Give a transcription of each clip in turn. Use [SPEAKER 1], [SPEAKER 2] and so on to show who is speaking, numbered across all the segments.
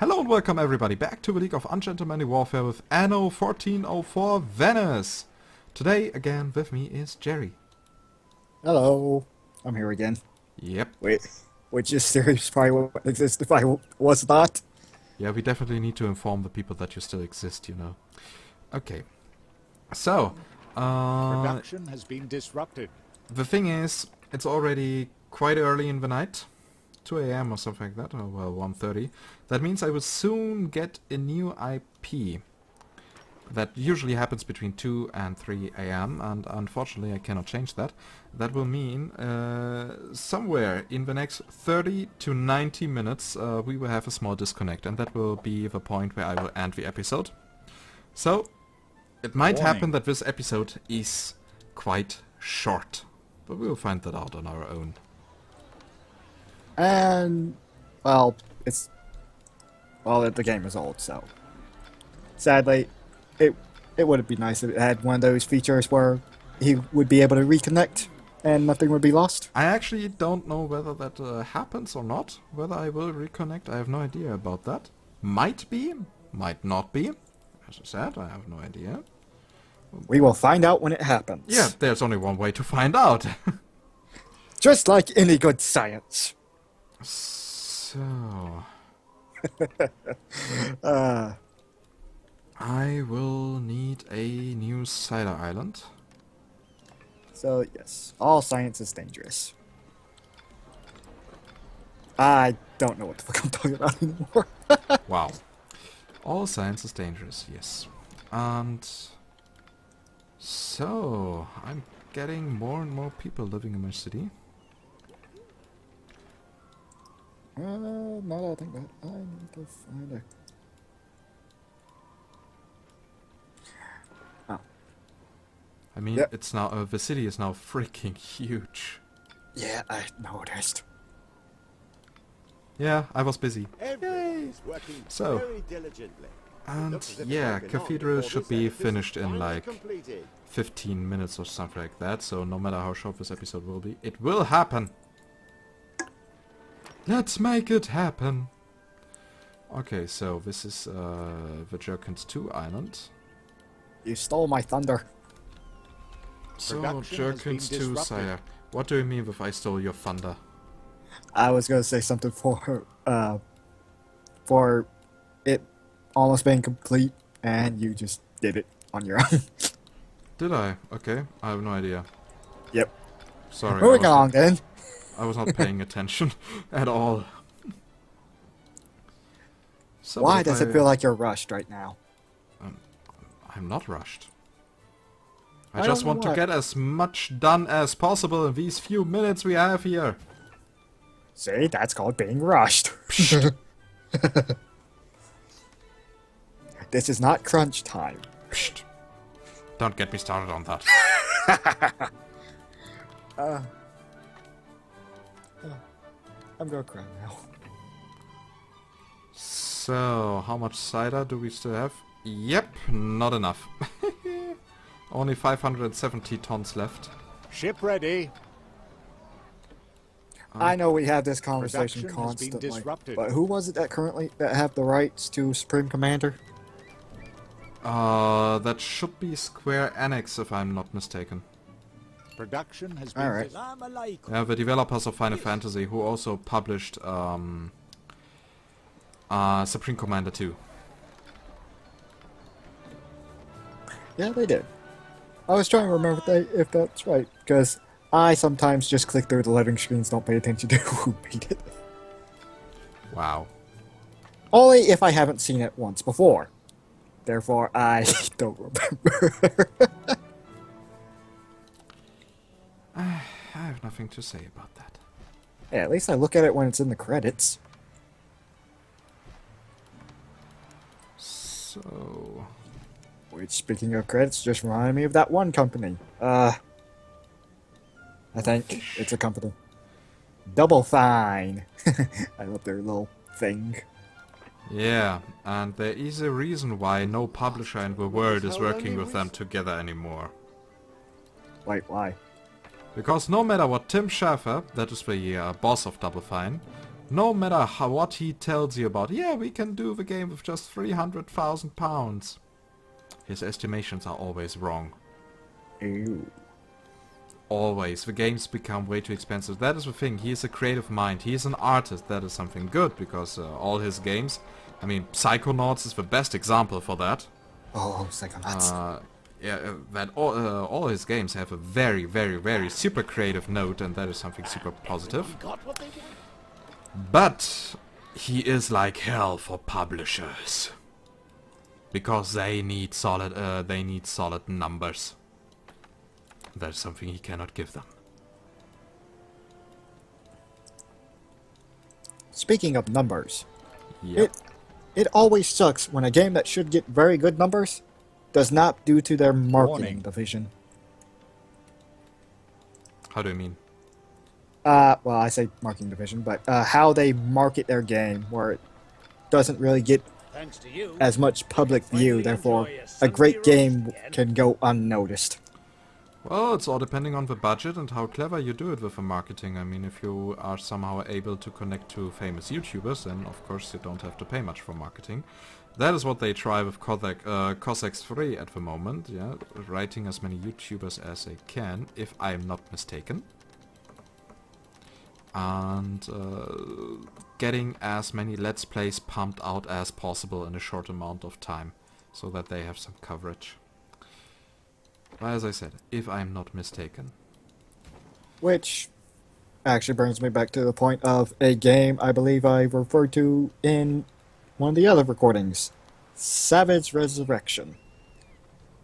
[SPEAKER 1] Hello and welcome everybody back to the League of Ungentlemanly Warfare with Anno 1404 Venice. Today again with me is Jerry.
[SPEAKER 2] Hello, I'm here again.
[SPEAKER 1] Yep.
[SPEAKER 2] Wait, which is series probably wouldn't exist if I was not.
[SPEAKER 1] Yeah, we definitely need to inform the people that you still exist, you know. Okay. So,
[SPEAKER 3] Production has been disrupted.
[SPEAKER 1] the thing is, it's already quite early in the night. 2 AM or something like that, or well, 1:30. That means I will soon get a new IP. That usually happens between 2 and 3 AM, and unfortunately I cannot change that. That will mean somewhere in the next 30 to 90 minutes we will have a small disconnect, and that will be the point where I will end the episode. So, it might happen that this episode is quite short, but we will find that out on our own.
[SPEAKER 2] And, well, the game is old, so sadly, it would be nice if it had one of those features where he would be able to reconnect and nothing would be lost.
[SPEAKER 1] I actually don't know whether that happens or not. Whether I will reconnect, I have no idea about that. Might be, might not be. As I said, I have no idea.
[SPEAKER 2] We will find out when it happens.
[SPEAKER 1] Yeah, there's only one way to find out.
[SPEAKER 2] Just like any good science.
[SPEAKER 1] So...
[SPEAKER 2] Uh,
[SPEAKER 1] I will need a new cider island.
[SPEAKER 2] so, yes, all science is dangerous. I don't know what the fuck I'm talking about anymore.
[SPEAKER 1] Wow. All science is dangerous, yes. And... so, I'm getting more and more people living in my city.
[SPEAKER 2] Now that I think that I need to find a... Oh.
[SPEAKER 1] I mean,
[SPEAKER 2] Yep.
[SPEAKER 1] it's now the city is now freaking huge.
[SPEAKER 2] Yeah, I noticed.
[SPEAKER 1] Yeah, I was busy.
[SPEAKER 3] Everyone's working
[SPEAKER 1] So,
[SPEAKER 3] very diligently.
[SPEAKER 1] and
[SPEAKER 3] Looks as if
[SPEAKER 1] yeah,
[SPEAKER 3] it's been on
[SPEAKER 1] Cathedral
[SPEAKER 3] before
[SPEAKER 1] should
[SPEAKER 3] this
[SPEAKER 1] be
[SPEAKER 3] episode
[SPEAKER 1] finished in
[SPEAKER 3] finally
[SPEAKER 1] like
[SPEAKER 3] completed.
[SPEAKER 1] 15 minutes or something like that, so no matter how short this episode will be, it will happen! Let's make it happen! Okay, so this is the Jerkins 2 island.
[SPEAKER 2] You stole my thunder.
[SPEAKER 1] So,
[SPEAKER 3] Production has been
[SPEAKER 1] Jerkins 2,
[SPEAKER 3] disrupted.
[SPEAKER 1] sire. What do you mean with I stole your thunder?
[SPEAKER 2] I was gonna say something for it almost being complete, and you just did it on your own.
[SPEAKER 1] Did I? Okay, I have no idea.
[SPEAKER 2] Yep.
[SPEAKER 1] Sorry,
[SPEAKER 2] Moving along then.
[SPEAKER 1] I was not paying attention at all. So
[SPEAKER 2] Why
[SPEAKER 1] if
[SPEAKER 2] does it feel like you're rushed right now?
[SPEAKER 1] I'm not rushed. I
[SPEAKER 2] I
[SPEAKER 1] just
[SPEAKER 2] don't know
[SPEAKER 1] want to
[SPEAKER 2] why.
[SPEAKER 1] get as much done as possible in these few minutes we have here.
[SPEAKER 2] See, that's called being rushed. This is not crunch time.
[SPEAKER 1] Psst. Don't get me started on that.
[SPEAKER 2] I'm gonna cry now.
[SPEAKER 1] So, how much cider do we still have? Yep, not enough. Only 570 tons left.
[SPEAKER 3] Ship ready.
[SPEAKER 2] I know we have this conversation
[SPEAKER 3] Production has been
[SPEAKER 2] constantly,
[SPEAKER 3] disrupted.
[SPEAKER 2] but who was it that currently have the rights to Supreme Commander?
[SPEAKER 1] That should be Square Enix if I'm not mistaken.
[SPEAKER 3] Production has been
[SPEAKER 2] Alright.
[SPEAKER 1] Yeah, the developers of Final Fantasy who also published Supreme Commander 2.
[SPEAKER 2] Yeah, they did. I was trying to remember if that's right, because I sometimes just click through the loading screens, don't pay attention to who made it.
[SPEAKER 1] Wow.
[SPEAKER 2] Only if I haven't seen it once before. Therefore, I don't remember.
[SPEAKER 1] I have nothing to say about that.
[SPEAKER 2] Yeah, at least I look at it when it's in the credits.
[SPEAKER 1] So...
[SPEAKER 2] Which, speaking of credits, just reminded me of that one company. I think it's a company. Double Fine. I love their little thing.
[SPEAKER 1] yeah, and there is a reason why no publisher in the world is working with them together anymore.
[SPEAKER 2] Wait, why?
[SPEAKER 1] Because no matter what Tim Schafer, that is the boss of Double Fine, No matter what he tells you about, yeah, we can do the game with just £300,000. His estimations are always wrong.
[SPEAKER 2] Ew.
[SPEAKER 1] Always. The games become way too expensive. That is the thing. He is a creative mind. He is an artist. That is something good, because all his games... I mean, Psychonauts is the best example for that.
[SPEAKER 2] Oh, Psychonauts.
[SPEAKER 1] That all his games have a very, very, very super creative note, and that is something super positive. But he is like hell for publishers, because they need solid numbers. That's something he cannot give them.
[SPEAKER 2] Speaking of numbers,
[SPEAKER 1] Yep.
[SPEAKER 2] it always sucks when a game that should get very good numbers does not due to their marketing
[SPEAKER 3] Warning.
[SPEAKER 2] division.
[SPEAKER 1] How do you mean?
[SPEAKER 2] Well, I say marketing division, but how they market their game, where it doesn't really get
[SPEAKER 3] Thanks to you.
[SPEAKER 2] as much public view, therefore a great game can go unnoticed.
[SPEAKER 1] Well, it's all depending on the budget and how clever you do it with the marketing. I mean, if you are somehow able to connect to famous YouTubers, then of course you don't have to pay much for marketing. That is what they try with Cossacks 3 at the moment, yeah, writing as many YouTubers as they can, if I'm not mistaken. And getting as many Let's Plays pumped out as possible in a short amount of time, so that they have some coverage. Well, as I said, if I'm not mistaken.
[SPEAKER 2] Which actually brings me back to the point of a game I believe I referred to in one of the other recordings. Savage Resurrection.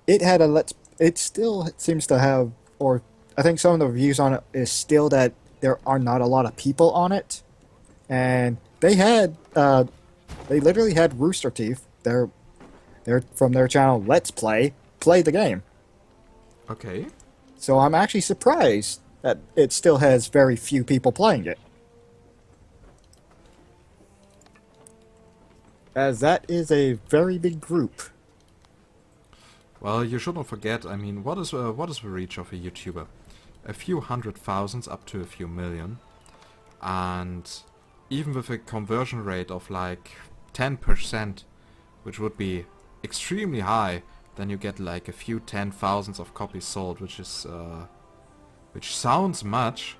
[SPEAKER 2] It had a it still seems to have, or I think some of the reviews on it is still that there are not a lot of people on it. And they had, they literally had Rooster Teeth, they're from their channel Let's play the game.
[SPEAKER 1] Okay.
[SPEAKER 2] So I'm actually surprised that it still has very few people playing it. As that is a very big group.
[SPEAKER 1] Well, you shouldn't forget, I mean, what is the reach of a YouTuber? A few 100,000 up to a few million. And even with a conversion rate of like 10%, which would be extremely high, then you get like a few 10,000s of copies sold, which is which sounds much,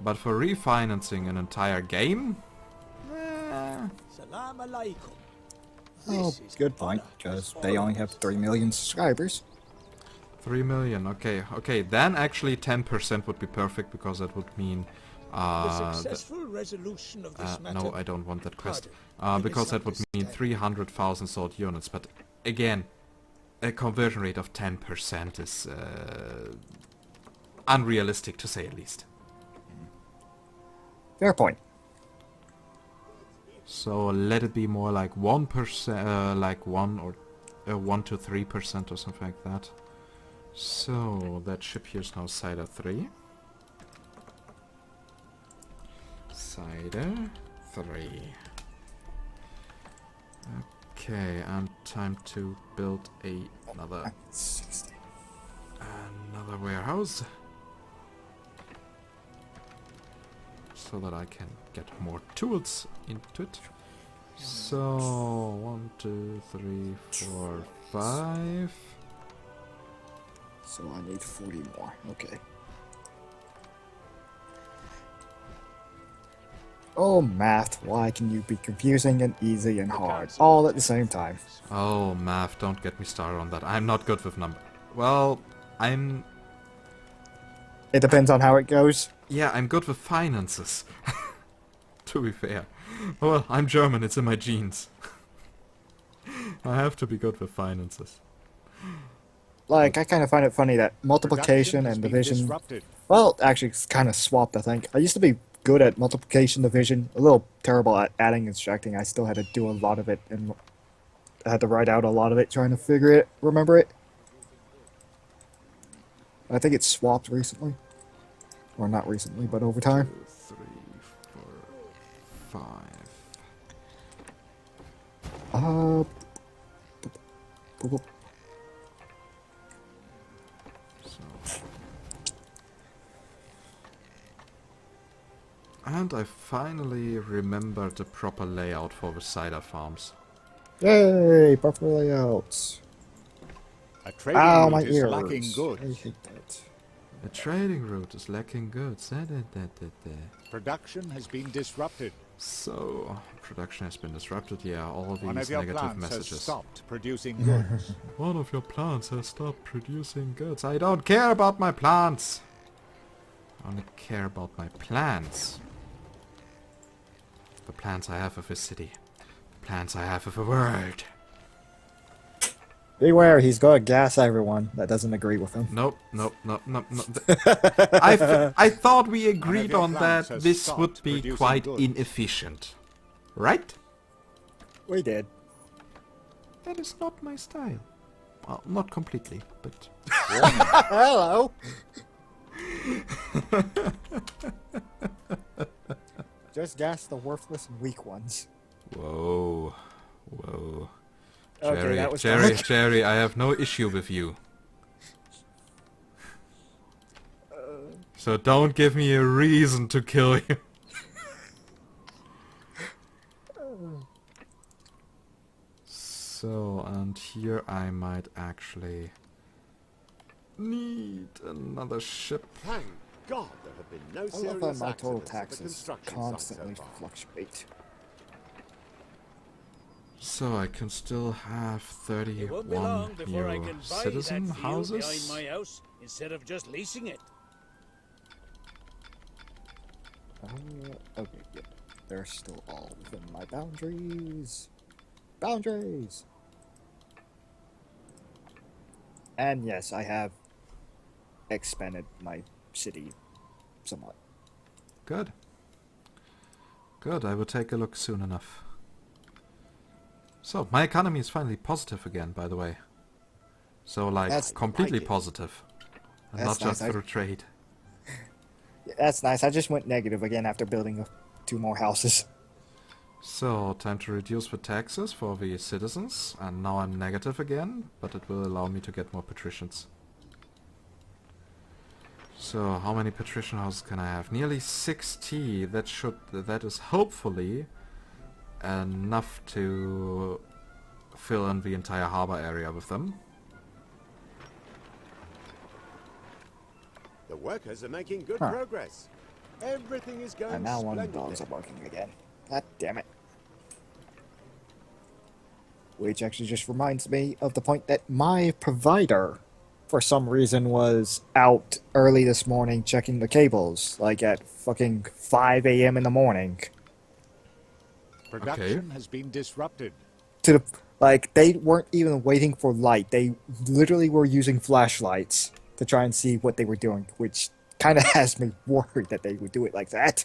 [SPEAKER 1] but for refinancing an entire game,
[SPEAKER 3] Salam alaikum.
[SPEAKER 2] Oh, good point, because they only have 3 million subscribers.
[SPEAKER 1] 3 million. Okay, then actually 10% would be perfect, because that would mean
[SPEAKER 3] The successful resolution of this matter.
[SPEAKER 1] no, I don't want that quest.
[SPEAKER 3] Pardon,
[SPEAKER 1] Because that would mean
[SPEAKER 3] misunderstanding.
[SPEAKER 1] 300,000 sold units, but again, a conversion rate of 10% is unrealistic, to say at least.
[SPEAKER 2] Fair point.
[SPEAKER 1] So let it be more like 1%, like 1 to 3% or something like that. So that ship here is now Cider 3. Cider 3. Okay, and time to build another
[SPEAKER 2] 60.
[SPEAKER 1] warehouse, so that I can get more tools into it. So 1, 2, 3, 4, 5.
[SPEAKER 2] So I need 40 more. Okay. Oh, math. Why can you be confusing and easy and hard all at the same time?
[SPEAKER 1] Oh, math, don't get me started on that. I'm not good with numbers. Well,
[SPEAKER 2] It depends on how it goes.
[SPEAKER 1] yeah, I'm good with finances. To be fair. Well, I'm German, it's in my genes. I have to be good with finances.
[SPEAKER 2] Like, I kind of find it funny that multiplication
[SPEAKER 3] Production has
[SPEAKER 2] and
[SPEAKER 3] been
[SPEAKER 2] division...
[SPEAKER 3] disrupted.
[SPEAKER 2] Well, actually, it's kind of swapped, I think. I used to be good at multiplication, division, a little terrible at adding and subtracting. I still had to do a lot of it, and I had to write out a lot of it trying to remember it. I think it's swapped recently. Or not recently, but over time.
[SPEAKER 1] 2, 3, 4, 5.
[SPEAKER 2] Uh...
[SPEAKER 1] So And I finally remembered the proper layout for the cider farms.
[SPEAKER 2] Yay! Proper layouts.
[SPEAKER 4] A trading
[SPEAKER 2] Ow,
[SPEAKER 4] route
[SPEAKER 2] my
[SPEAKER 4] is
[SPEAKER 2] ears.
[SPEAKER 4] lacking
[SPEAKER 2] I
[SPEAKER 4] goods.
[SPEAKER 2] hate that.
[SPEAKER 1] The trading route is lacking goods.
[SPEAKER 4] Production has been disrupted.
[SPEAKER 1] So, production has been disrupted. Yeah, all
[SPEAKER 4] One
[SPEAKER 1] these
[SPEAKER 4] of your
[SPEAKER 1] negative
[SPEAKER 4] plants has
[SPEAKER 1] messages.
[SPEAKER 4] stopped producing goods.
[SPEAKER 1] One of your plants has stopped producing goods. I don't care about my plants. I only care about my plans. The plans I have of this city. The plans I have of the world.
[SPEAKER 2] Beware, he's gonna gas everyone that doesn't agree with him.
[SPEAKER 1] Nope. I thought we agreed
[SPEAKER 4] your
[SPEAKER 1] on
[SPEAKER 4] plants
[SPEAKER 1] that
[SPEAKER 4] has
[SPEAKER 1] this
[SPEAKER 4] stopped
[SPEAKER 1] would be
[SPEAKER 4] producing
[SPEAKER 1] quite
[SPEAKER 4] goods.
[SPEAKER 1] inefficient. Right?
[SPEAKER 2] We did.
[SPEAKER 1] That is not my style. Well, not completely, but...
[SPEAKER 2] Hello! Just gas the worthless and weak ones.
[SPEAKER 1] Whoa.
[SPEAKER 2] Okay, that was
[SPEAKER 1] Jerry,
[SPEAKER 2] dark.
[SPEAKER 1] Jerry, I have no issue with you. So don't give me a reason to kill you. So, and here I might actually need another ship.
[SPEAKER 5] Thank God there have been no
[SPEAKER 2] I love
[SPEAKER 5] serious
[SPEAKER 2] how my total
[SPEAKER 5] accidents at the
[SPEAKER 2] taxes
[SPEAKER 5] construction
[SPEAKER 2] constantly
[SPEAKER 5] site so far.
[SPEAKER 2] fluctuate.
[SPEAKER 1] So I can still have
[SPEAKER 3] It won't be long
[SPEAKER 1] 31
[SPEAKER 3] before I
[SPEAKER 1] new
[SPEAKER 3] can buy
[SPEAKER 1] citizen
[SPEAKER 3] that field behind
[SPEAKER 1] houses.
[SPEAKER 3] my house instead of just leasing it.
[SPEAKER 2] Okay, yeah. They're still all within my boundaries. Boundaries! And yes, I have expanded my city somewhat.
[SPEAKER 1] Good. Good, I will take a look soon enough. So, my economy is finally positive again, by the way. So, like,
[SPEAKER 2] That's
[SPEAKER 1] completely
[SPEAKER 2] like it.
[SPEAKER 1] positive. And
[SPEAKER 2] That's
[SPEAKER 1] not just
[SPEAKER 2] nice,
[SPEAKER 1] through trade.
[SPEAKER 2] Yeah, that's nice. I just went negative again after building 2 more houses.
[SPEAKER 1] So, time to reduce the taxes for the citizens. And now I'm negative again, but it will allow me to get more patricians. So, how many patrician houses can I have? Nearly 60. That is hopefully enough to fill in the entire harbor area with them.
[SPEAKER 5] The workers are making good
[SPEAKER 2] Huh.
[SPEAKER 5] progress. Everything is going
[SPEAKER 2] And now one of the
[SPEAKER 5] splendidly.
[SPEAKER 2] dogs are barking again. God damn it. Which actually just reminds me of the point that my provider, for some reason, was out early this morning checking the cables, like at fucking 5 a.m. in the morning.
[SPEAKER 4] Production has been disrupted.
[SPEAKER 2] To the, like, they weren't even waiting for light. They literally were using flashlights to try and see what they were doing, which kind of has me worried that they would do it like that.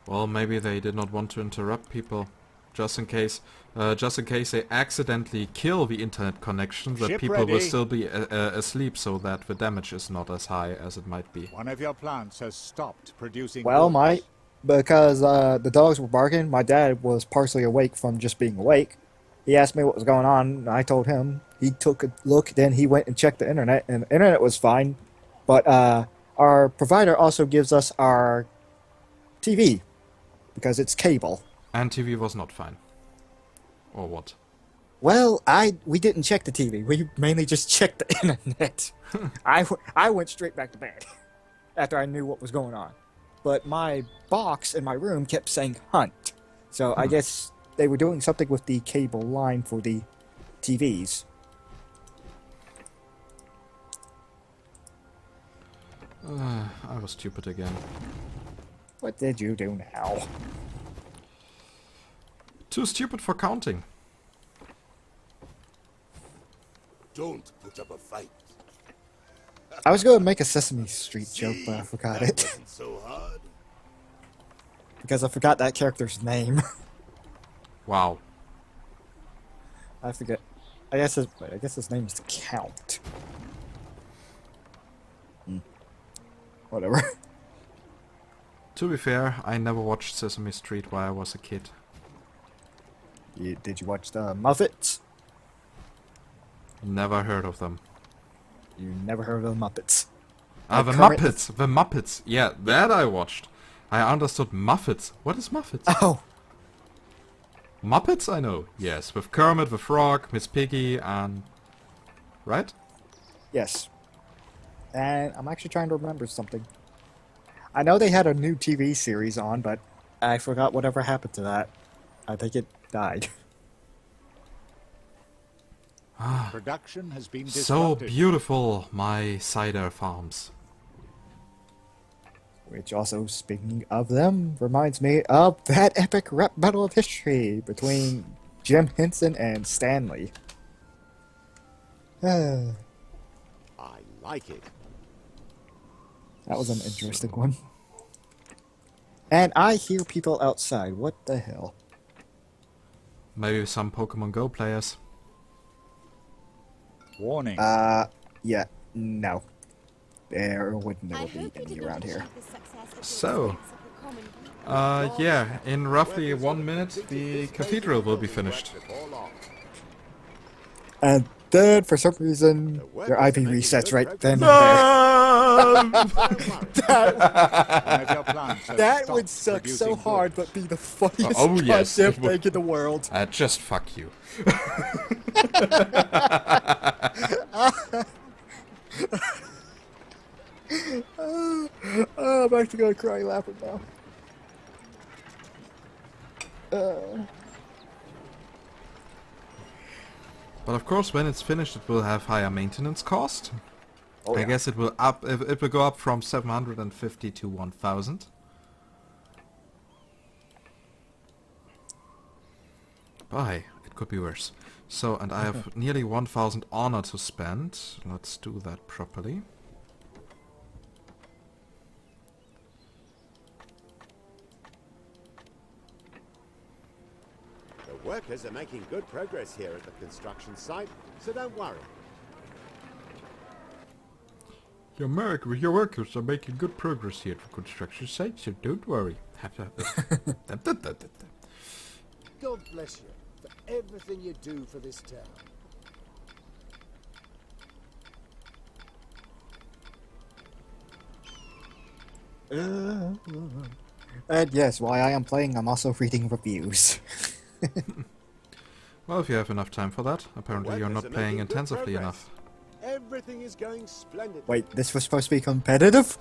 [SPEAKER 1] Well, maybe they did not want to interrupt people. Just in case they accidentally kill the internet connection, that
[SPEAKER 4] Ship
[SPEAKER 1] people will
[SPEAKER 4] ready.
[SPEAKER 1] still be asleep, so that the damage is not as high as it might be.
[SPEAKER 4] One of your plants has stopped producing
[SPEAKER 2] Well,
[SPEAKER 4] goods.
[SPEAKER 2] because the dogs were barking, my dad was partially awake from just being awake. He asked me what was going on, and I told him. He took a look, then he went and checked the internet, and the internet was fine. But our provider also gives us our TV, because it's cable.
[SPEAKER 1] And TV was not fine. Or what?
[SPEAKER 2] Well, we didn't check the TV. We mainly just checked the internet. I went straight back to bed after I knew what was going on. But my box in my room kept saying hunt. So I guess they were doing something with the cable line for the TVs.
[SPEAKER 1] I was stupid again.
[SPEAKER 2] What did you do now?
[SPEAKER 1] Too stupid for counting.
[SPEAKER 5] Don't put up a fight.
[SPEAKER 2] I was going to make a Sesame Street joke, but I forgot
[SPEAKER 5] That
[SPEAKER 2] it.
[SPEAKER 5] wasn't so hard.
[SPEAKER 2] Because I forgot that character's name.
[SPEAKER 1] Wow.
[SPEAKER 2] I forget. I guess his name is Count. Whatever.
[SPEAKER 1] To be fair, I never watched Sesame Street while I was a kid.
[SPEAKER 2] Did you watch the Muppets?
[SPEAKER 1] Never heard of them.
[SPEAKER 2] You never heard of the Muppets.
[SPEAKER 1] Ah, the
[SPEAKER 2] Kermit
[SPEAKER 1] Muppets. The Muppets. Yeah, that I watched. I understood Muppets. What is Muppets?
[SPEAKER 2] Oh,
[SPEAKER 1] Muppets I know. Yes, with Kermit the Frog, Miss Piggy, and... Right?
[SPEAKER 2] yes. And I'm actually trying to remember something. I know they had a new TV series on, but I forgot whatever happened to that. I think it died.
[SPEAKER 4] Production has been
[SPEAKER 1] So
[SPEAKER 4] disrupted.
[SPEAKER 1] beautiful, my cider farms.
[SPEAKER 2] Which also, speaking of them, reminds me of that epic rap battle of history between Jim Henson and Stanley. That
[SPEAKER 5] I like it.
[SPEAKER 2] was an interesting one. And I hear people outside. What the hell?
[SPEAKER 1] Maybe some Pokemon Go players.
[SPEAKER 4] Warning.
[SPEAKER 2] Yeah, no. There would never be any around here.
[SPEAKER 1] So, yeah, in roughly 1 minute, the cathedral will be finished.
[SPEAKER 5] Before long.
[SPEAKER 2] And then, for some reason, your IP resets right then and there.
[SPEAKER 4] One of your plants has
[SPEAKER 2] That
[SPEAKER 4] stopped
[SPEAKER 2] would suck
[SPEAKER 4] producing
[SPEAKER 2] so hard,
[SPEAKER 4] goods.
[SPEAKER 2] but be the funniest
[SPEAKER 1] Oh, yes,
[SPEAKER 2] goddamn
[SPEAKER 1] it would.
[SPEAKER 2] thing in the world.
[SPEAKER 1] Just fuck you.
[SPEAKER 2] Oh, I'm actually gonna cry laughing now.
[SPEAKER 1] But of course, when it's finished, it will have higher maintenance cost.
[SPEAKER 2] Oh,
[SPEAKER 1] I
[SPEAKER 2] yeah.
[SPEAKER 1] guess it will it will go up from 750 to 1,000. Bye. It could be worse. So, and I have nearly 1,000 honor to spend. Let's do that properly.
[SPEAKER 5] The workers are making good progress here at the construction site, so don't worry.
[SPEAKER 1] Your workers are making good progress here at the construction site, so don't worry.
[SPEAKER 3] God bless you for everything you do for this town.
[SPEAKER 2] And yes, while I am playing, I'm also reading reviews.
[SPEAKER 1] Well, if you have enough time for that. Apparently you're
[SPEAKER 5] workers
[SPEAKER 1] not
[SPEAKER 5] are
[SPEAKER 1] playing
[SPEAKER 5] making good
[SPEAKER 1] intensively
[SPEAKER 5] progress.
[SPEAKER 1] enough.
[SPEAKER 5] Everything is going splendidly.
[SPEAKER 2] Wait, this was supposed to be competitive?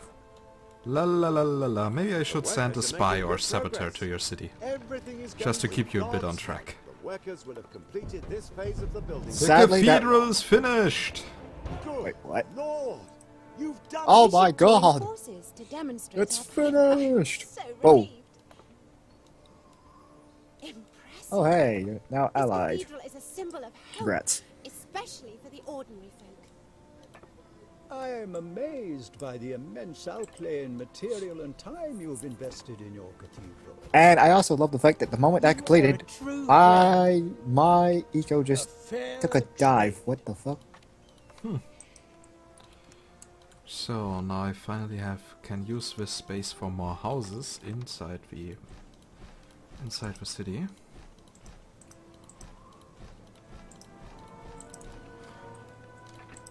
[SPEAKER 1] La la la la la. Maybe I should
[SPEAKER 5] The
[SPEAKER 1] send a
[SPEAKER 5] workers are
[SPEAKER 1] spy
[SPEAKER 5] making
[SPEAKER 1] or
[SPEAKER 5] good
[SPEAKER 1] saboteur
[SPEAKER 5] progress.
[SPEAKER 1] to your city.
[SPEAKER 5] Everything is
[SPEAKER 1] Just to
[SPEAKER 5] going
[SPEAKER 1] keep you a
[SPEAKER 5] with
[SPEAKER 1] bit on
[SPEAKER 5] God's
[SPEAKER 1] track.
[SPEAKER 5] help. The workers will have completed this phase of the building.
[SPEAKER 1] The
[SPEAKER 2] Sadly, that-
[SPEAKER 1] cathedral is finished!
[SPEAKER 5] Good
[SPEAKER 2] Wait, what?
[SPEAKER 5] Lord, you've done
[SPEAKER 2] Oh
[SPEAKER 5] it.
[SPEAKER 2] my god!
[SPEAKER 6] Forces to demonstrate
[SPEAKER 2] It's
[SPEAKER 6] our power.
[SPEAKER 2] finished!
[SPEAKER 6] So
[SPEAKER 2] Oh.
[SPEAKER 6] relieved. Impressive.
[SPEAKER 2] Oh hey, you're now
[SPEAKER 6] This
[SPEAKER 2] allied.
[SPEAKER 6] cathedral is a symbol of hope,
[SPEAKER 2] Congrats.
[SPEAKER 6] especially for the ordinary folk.
[SPEAKER 3] I am amazed by the immense outlay in material and time you've invested in your cathedral.
[SPEAKER 2] And I also love the fact that the moment that completed, my eco just took a dive. What the fuck?
[SPEAKER 1] So now I finally can use this space for more houses inside the city.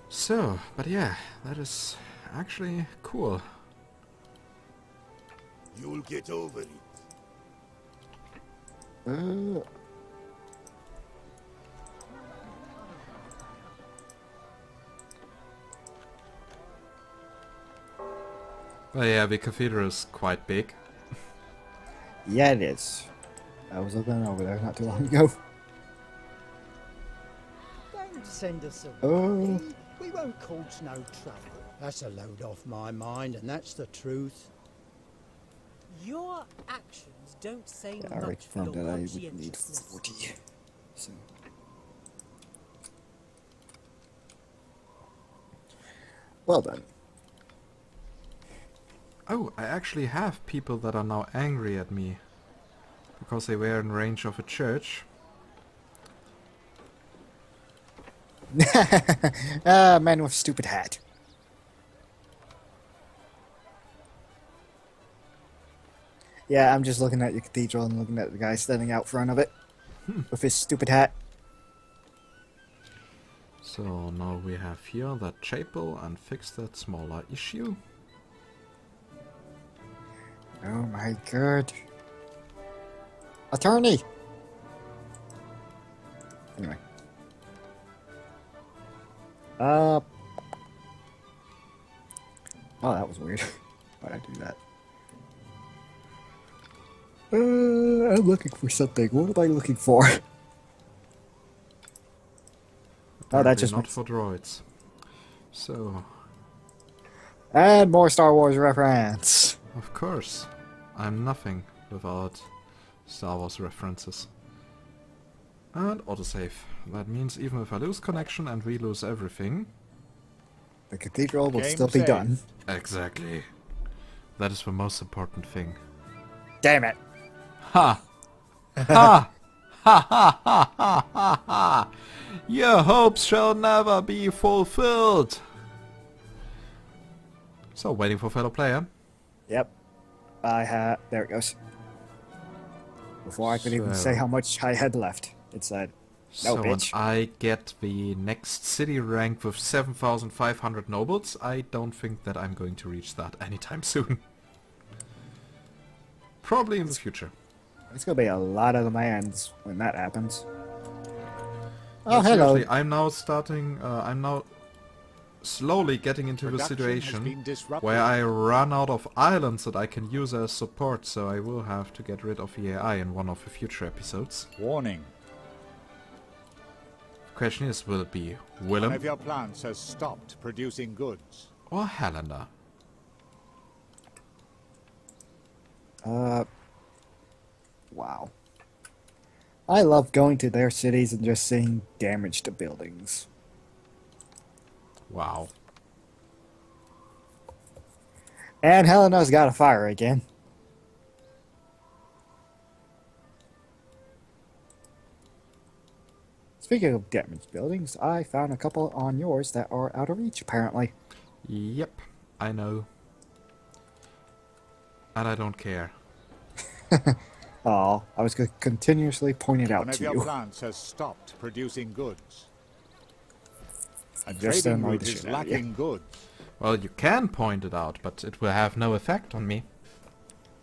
[SPEAKER 1] So, but yeah, that is actually cool.
[SPEAKER 5] You'll get over it.
[SPEAKER 1] But yeah, the cathedral is quite big.
[SPEAKER 2] Yeah, it is. I was looking over there not too long ago.
[SPEAKER 3] Don't send us away.
[SPEAKER 2] Oh.
[SPEAKER 3] We won't cause no trouble. That's a load off my mind, and that's the truth.
[SPEAKER 7] Your actions don't say
[SPEAKER 2] Yeah, I already
[SPEAKER 7] much for
[SPEAKER 2] confirmed
[SPEAKER 7] your
[SPEAKER 2] that I would need
[SPEAKER 7] conscientiousness.
[SPEAKER 2] 40. So. Well done.
[SPEAKER 1] Oh, I actually have people that are now angry at me. Because they were in range of a church.
[SPEAKER 2] Man with stupid hat. Yeah, I'm just looking at your cathedral and looking at the guy standing out front of it with his stupid hat.
[SPEAKER 1] So now we have here that chapel and fix that smaller issue.
[SPEAKER 2] Oh my god. Attorney! Anyway. Oh, that was weird. Why'd I do that? I'm looking for something. What am I looking for? Oh, that just
[SPEAKER 1] not for droids. So,
[SPEAKER 2] and more Star Wars reference.
[SPEAKER 1] of course, I'm nothing without Star Wars references. And autosave. That means even if I lose connection and we lose everything...
[SPEAKER 2] The cathedral will
[SPEAKER 4] Game
[SPEAKER 2] still be
[SPEAKER 4] saved.
[SPEAKER 2] done.
[SPEAKER 1] Exactly. That is the most important thing.
[SPEAKER 2] Damn it.
[SPEAKER 1] Ha! Ha! Ha ha ha ha ha ha! Your hopes shall never be fulfilled! So, waiting for fellow player.
[SPEAKER 2] Yep. There it goes. Before I could even
[SPEAKER 1] So-
[SPEAKER 2] say how much I had left, it said, no,
[SPEAKER 1] So when
[SPEAKER 2] bitch.
[SPEAKER 1] I get the next city rank with 7,500 nobles, I don't think that I'm going to reach that anytime soon. Probably in the future.
[SPEAKER 2] It's gonna be a lot of demands when that happens.
[SPEAKER 1] No,
[SPEAKER 2] Oh, hello.
[SPEAKER 1] seriously, I'm now slowly getting into the
[SPEAKER 4] Production has
[SPEAKER 1] situation
[SPEAKER 4] been disrupted.
[SPEAKER 1] where I run out of islands that I can use as support, so I will have to get rid of the AI in one of the future episodes.
[SPEAKER 4] Warning.
[SPEAKER 1] Question is, will it be
[SPEAKER 4] One
[SPEAKER 1] Willem
[SPEAKER 4] of your plants has stopped producing goods.
[SPEAKER 1] or Helena?
[SPEAKER 2] Wow. I love going to their cities and just seeing damage to buildings.
[SPEAKER 1] Wow.
[SPEAKER 2] And Helena's got a fire again. Speaking of damaged buildings, I found a couple on yours that are out of reach, apparently.
[SPEAKER 1] Yep, I know. And I don't care.
[SPEAKER 2] Oh, I was going to continuously point it out
[SPEAKER 4] One of
[SPEAKER 2] to
[SPEAKER 4] your
[SPEAKER 2] you.
[SPEAKER 4] plants has stopped producing goods. A
[SPEAKER 2] Just
[SPEAKER 4] trading
[SPEAKER 2] annoy
[SPEAKER 4] route
[SPEAKER 2] the
[SPEAKER 4] is
[SPEAKER 2] shit out of you.
[SPEAKER 4] lacking goods.
[SPEAKER 1] Well, you can point it out, but it will have no effect on me.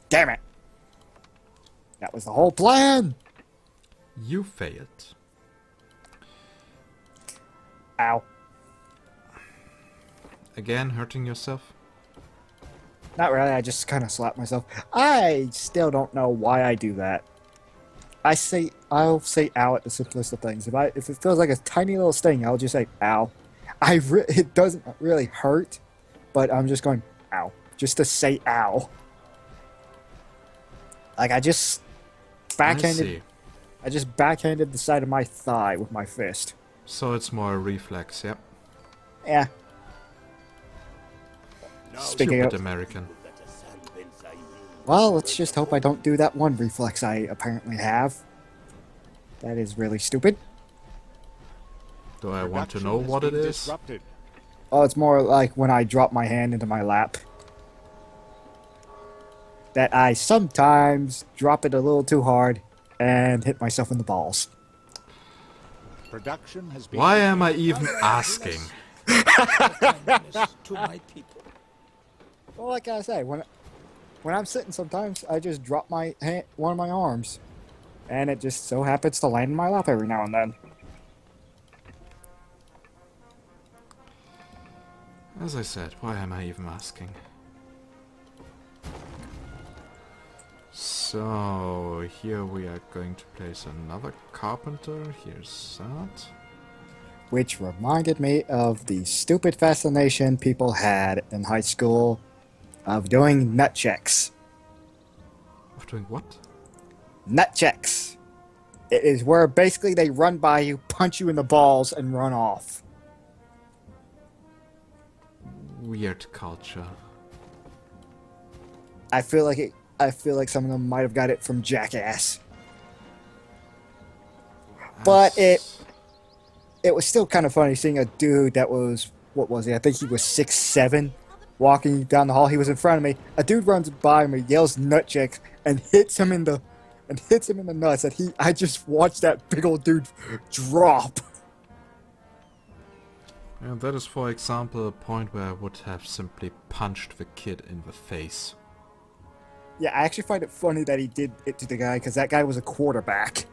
[SPEAKER 2] Damn it! That was the whole plan!
[SPEAKER 1] You failed.
[SPEAKER 2] Ow.
[SPEAKER 1] Again, hurting yourself?
[SPEAKER 2] Not really, I just kind of slapped myself. I still don't know why I do that. I'll say ow at the simplest of things. If it feels like a tiny little sting, I'll just say ow. It doesn't really hurt, but I'm just going ow. Just to say ow. Like I just backhanded the side of my thigh with my fist.
[SPEAKER 1] So it's more a reflex, yep.
[SPEAKER 2] Yeah. Speaking
[SPEAKER 1] Stupid
[SPEAKER 2] of,
[SPEAKER 1] American.
[SPEAKER 2] well, let's just hope I don't do that one reflex I apparently have. That is really stupid.
[SPEAKER 1] Do I want to
[SPEAKER 4] Production
[SPEAKER 1] know
[SPEAKER 4] has
[SPEAKER 1] what it
[SPEAKER 4] been
[SPEAKER 1] is?
[SPEAKER 4] disrupted.
[SPEAKER 2] Oh, it's more like when I drop my hand into my lap. That I sometimes drop it a little too hard and hit myself in the balls.
[SPEAKER 4] Production has been
[SPEAKER 1] Why am I even asking?
[SPEAKER 7] To my people.
[SPEAKER 2] Well, like I say, when I'm sitting, sometimes I just drop my one of my arms, and it just so happens to land in my lap every now and then.
[SPEAKER 1] As I said, why am I even asking? So, here we are going to place another carpenter. Here's that.
[SPEAKER 2] Which reminded me of the stupid fascination people had in high school of doing nut checks.
[SPEAKER 1] Of doing what?
[SPEAKER 2] Nut checks. It is where basically they run by you, punch you in the balls, and run off.
[SPEAKER 1] Weird culture.
[SPEAKER 2] I feel like some of them might have got it from Jackass. But
[SPEAKER 1] As-
[SPEAKER 2] it was still kind of funny seeing a dude that was, what was he? I think he was 6'7", walking down the hall. He was in front of me. A dude runs by me, yells "nut check," and hits him in the nuts. And I just watched that big old dude drop.
[SPEAKER 1] And that is, for example, a point where I would have simply punched the kid in the face.
[SPEAKER 2] Yeah, I actually find it funny that he did it to the guy, because that guy was a quarterback.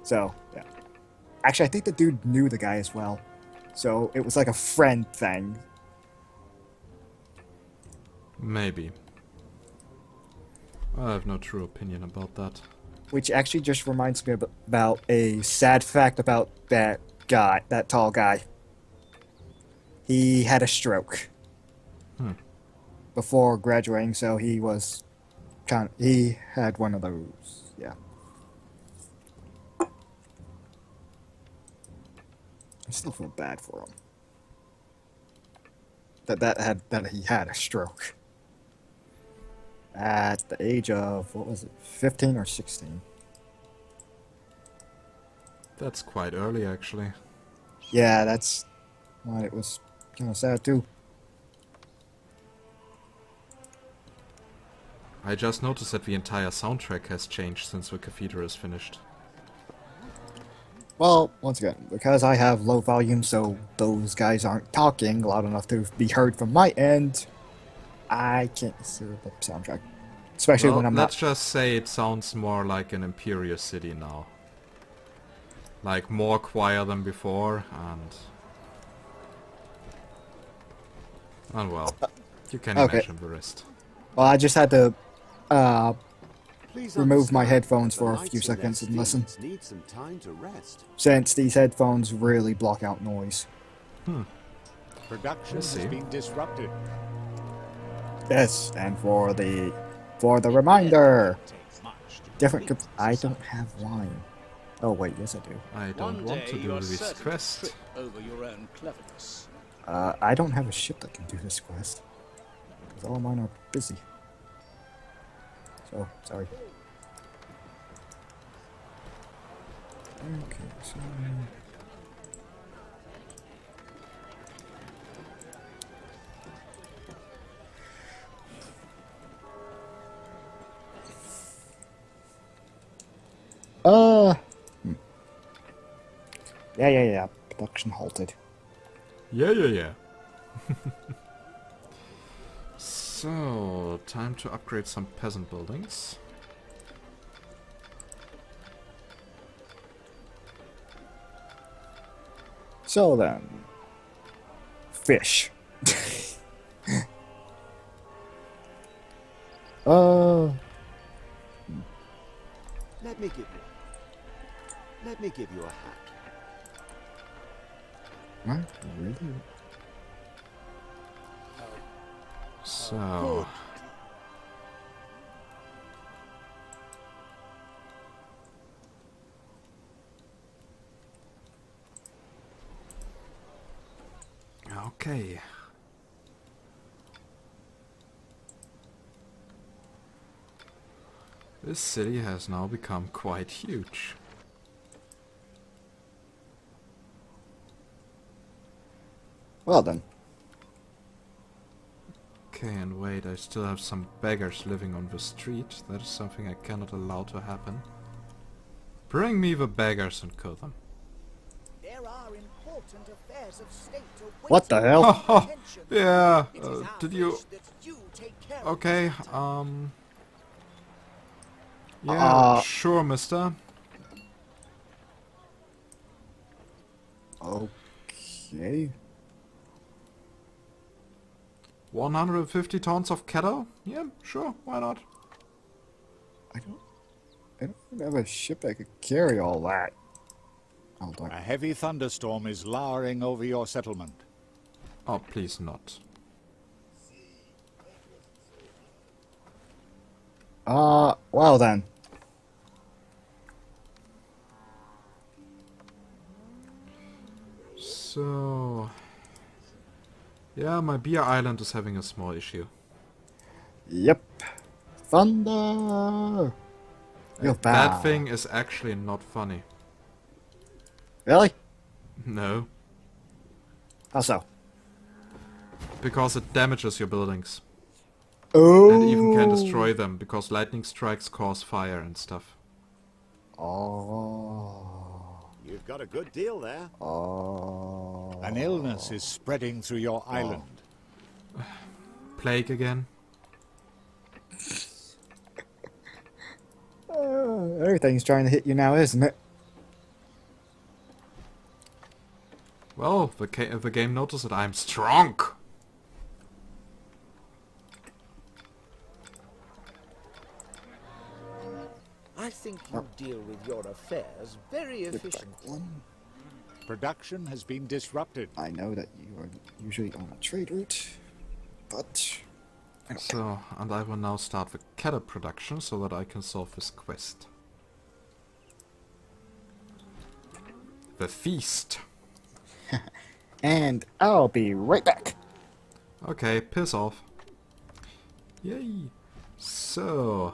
[SPEAKER 2] So, yeah. Actually, I think the dude knew the guy as well. So, it was like a friend thing.
[SPEAKER 1] Maybe. I have no true opinion about that.
[SPEAKER 2] Which actually just reminds me about a sad fact about that guy, that tall guy. He had a stroke. Before graduating, so he was he had one of those, yeah. I still feel bad for him. That he had a stroke. At the age of, what was it, 15 or 16?
[SPEAKER 1] That's quite early, actually.
[SPEAKER 2] Yeah, that's why it was kind of sad too.
[SPEAKER 1] I just noticed that the entire soundtrack has changed since the Cathedral is finished.
[SPEAKER 2] Well, once again, because I have low volume, so those guys aren't talking loud enough to be heard from my end, I can't hear the soundtrack. Especially
[SPEAKER 1] Well,
[SPEAKER 2] when I'm
[SPEAKER 1] let's
[SPEAKER 2] not...
[SPEAKER 1] just say it sounds more like an Imperial city now. Like, more quiet than before, and well, you can
[SPEAKER 2] Okay.
[SPEAKER 1] imagine the rest.
[SPEAKER 2] Well, I just had to
[SPEAKER 5] Please
[SPEAKER 2] remove my
[SPEAKER 5] understand,
[SPEAKER 2] headphones
[SPEAKER 5] the
[SPEAKER 2] for a
[SPEAKER 5] knights
[SPEAKER 2] few
[SPEAKER 5] in their
[SPEAKER 2] seconds and listen,
[SPEAKER 5] steeds need some time to rest.
[SPEAKER 2] since these headphones really block out noise.
[SPEAKER 4] Production
[SPEAKER 1] I
[SPEAKER 4] has
[SPEAKER 1] see.
[SPEAKER 4] been disrupted.
[SPEAKER 2] Yes, and for the reminder, different. I don't have wine. Oh wait, yes I do.
[SPEAKER 1] I don't want to do this quest.
[SPEAKER 8] over your own cleverness.
[SPEAKER 2] I don't have a ship that can do this quest. 'Cause all mine are busy. So, sorry. Okay, so... Yeah. Production halted.
[SPEAKER 1] Yeah. So, time to upgrade some peasant buildings.
[SPEAKER 2] So then... Fish.
[SPEAKER 5] Let me give you a hat.
[SPEAKER 2] What? Really?
[SPEAKER 1] So... Okay. This city has now become quite huge.
[SPEAKER 2] Well then.
[SPEAKER 1] Okay, and wait, I still have some beggars living on the street. That is something I cannot allow to happen. Bring me the beggars and kill them.
[SPEAKER 7] There are important affairs of state awaiting
[SPEAKER 2] What the hell?
[SPEAKER 7] your attention.
[SPEAKER 1] Yeah,
[SPEAKER 7] It is our
[SPEAKER 1] did you...
[SPEAKER 7] wish that you take care of
[SPEAKER 1] Okay,
[SPEAKER 7] the
[SPEAKER 1] yeah, sure, mister.
[SPEAKER 2] Okay.
[SPEAKER 1] 150 tons of cattle? Yeah, sure, why not?
[SPEAKER 2] I don't have a ship that could carry all that. Hold on.
[SPEAKER 4] A heavy thunderstorm is lowering over your settlement.
[SPEAKER 1] Oh, please not.
[SPEAKER 2] Well then.
[SPEAKER 1] So... Yeah, my beer island is having a small issue.
[SPEAKER 2] Yep. Thunder! You're bad.
[SPEAKER 1] That thing is actually not funny.
[SPEAKER 2] Really?
[SPEAKER 1] No.
[SPEAKER 2] How so?
[SPEAKER 1] Because it damages your buildings.
[SPEAKER 2] Oh.
[SPEAKER 1] And even can destroy them, because lightning strikes cause fire and stuff.
[SPEAKER 2] Oh.
[SPEAKER 5] You've got a good deal there.
[SPEAKER 2] Oh.
[SPEAKER 4] An illness is spreading through your island.
[SPEAKER 1] Plague again.
[SPEAKER 2] Everything's trying to hit you now, isn't it?
[SPEAKER 1] Well, the game noticed that I'm strong.
[SPEAKER 7] I think you deal with your affairs very efficiently.
[SPEAKER 4] Production has been disrupted.
[SPEAKER 2] I know that you are usually on a trade route, but...
[SPEAKER 1] So, and I will now start the cattle production so that I can solve this quest. The feast.
[SPEAKER 2] And I'll be right back.
[SPEAKER 1] Okay, piss off. Yay. So...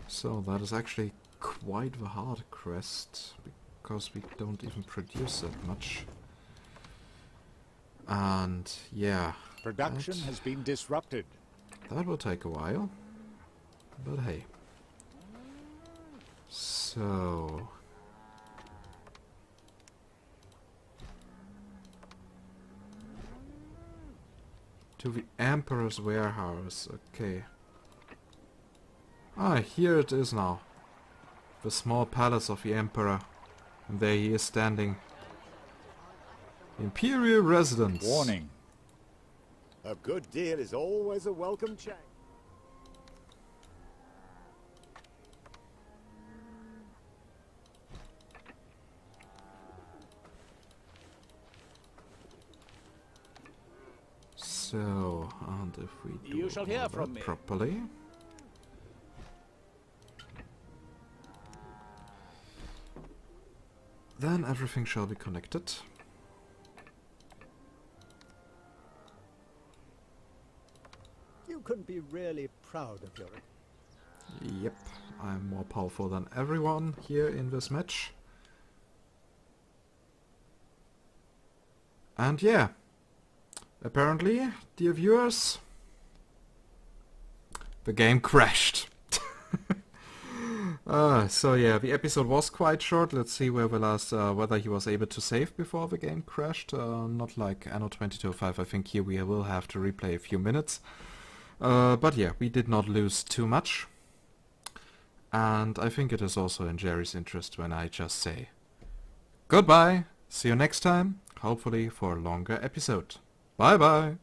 [SPEAKER 1] So that is actually quite the hard quest, because we don't even produce that much. And yeah,
[SPEAKER 4] Production has been disrupted.
[SPEAKER 1] that will take a while. But hey. So... to the Emperor's warehouse, okay. Ah, here it is now. The small palace of the Emperor. And there he is standing. Imperial residence.
[SPEAKER 4] Warning.
[SPEAKER 5] A good deal is always a welcome change.
[SPEAKER 1] So, and if we do
[SPEAKER 8] You shall hear
[SPEAKER 1] all
[SPEAKER 8] from
[SPEAKER 1] that
[SPEAKER 8] me.
[SPEAKER 1] properly. Then everything shall be connected.
[SPEAKER 3] You can be really proud of your...
[SPEAKER 1] Yep, I'm more powerful than everyone here in this match. And yeah, apparently, dear viewers, the game crashed. So yeah, the episode was quite short. Let's see where the last, whether he was able to save before the game crashed. Not like Anno 22.5. I think here we will have to replay a few minutes. But yeah, we did not lose too much. And I think it is also in Jerry's interest when I just say goodbye. See you next time, hopefully for a longer episode. Bye bye.